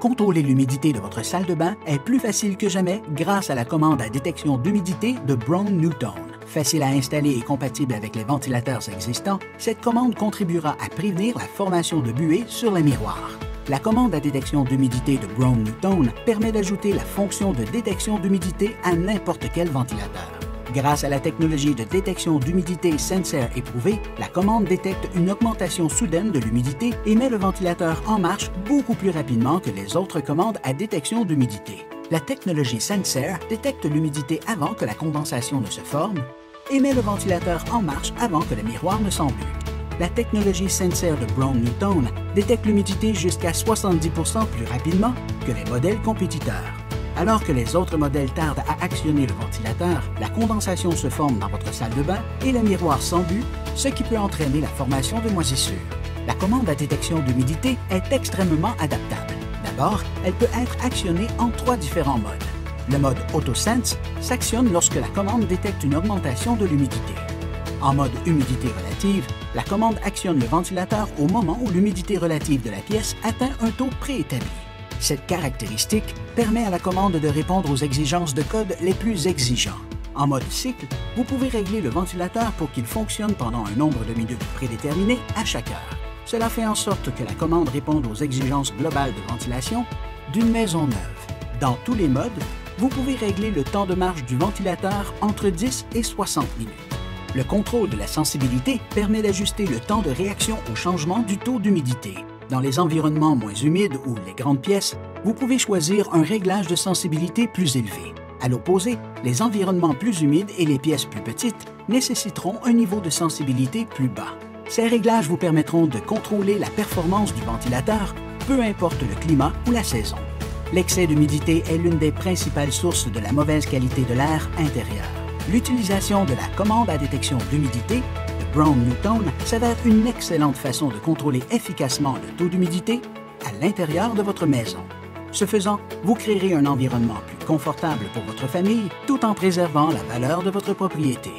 Contrôler l'humidité de votre salle de bain est plus facile que jamais grâce à la commande à détection d'humidité de Brown-NuTone. Facile à installer et compatible avec les ventilateurs existants, cette commande contribuera à prévenir la formation de buée sur les miroirs. La commande à détection d'humidité de Brown-NuTone permet d'ajouter la fonction de détection d'humidité à n'importe quel ventilateur. Grâce à la technologie de détection d'humidité Sensair éprouvée, la commande détecte une augmentation soudaine de l'humidité et met le ventilateur en marche beaucoup plus rapidement que les autres commandes à détection d'humidité. La technologie Sensair détecte l'humidité avant que la condensation ne se forme et met le ventilateur en marche avant que le miroir ne s'embue. La technologie Sensair de Brown-NuTone détecte l'humidité jusqu'à 70 % plus rapidement que les modèles compétiteurs. Alors que les autres modèles tardent à actionner le ventilateur, la condensation se forme dans votre salle de bain et le miroir s'embue, ce qui peut entraîner la formation de moisissures. La commande à détection d'humidité est extrêmement adaptable. D'abord, elle peut être actionnée en 3 différents modes. Le mode AutoSense s'actionne lorsque la commande détecte une augmentation de l'humidité. En mode humidité relative, la commande actionne le ventilateur au moment où l'humidité relative de la pièce atteint un taux préétabli. Cette caractéristique permet à la commande de répondre aux exigences de code les plus exigeants. En mode cycle, vous pouvez régler le ventilateur pour qu'il fonctionne pendant un nombre de minutes prédéterminé à chaque heure. Cela fait en sorte que la commande réponde aux exigences globales de ventilation d'une maison neuve. Dans tous les modes, vous pouvez régler le temps de marche du ventilateur entre 10 et 60 minutes. Le contrôle de la sensibilité permet d'ajuster le temps de réaction au changement du taux d'humidité. Dans les environnements moins humides ou les grandes pièces, vous pouvez choisir un réglage de sensibilité plus élevé. À l'opposé, les environnements plus humides et les pièces plus petites nécessiteront un niveau de sensibilité plus bas. Ces réglages vous permettront de contrôler la performance du ventilateur, peu importe le climat ou la saison. L'excès d'humidité est l'une des principales sources de la mauvaise qualité de l'air intérieur. L'utilisation de la commande à détection d'humidité de Brown-NuTone s'avère une excellente façon de contrôler efficacement le taux d'humidité à l'intérieur de votre maison. Ce faisant, vous créerez un environnement plus confortable pour votre famille tout en préservant la valeur de votre propriété.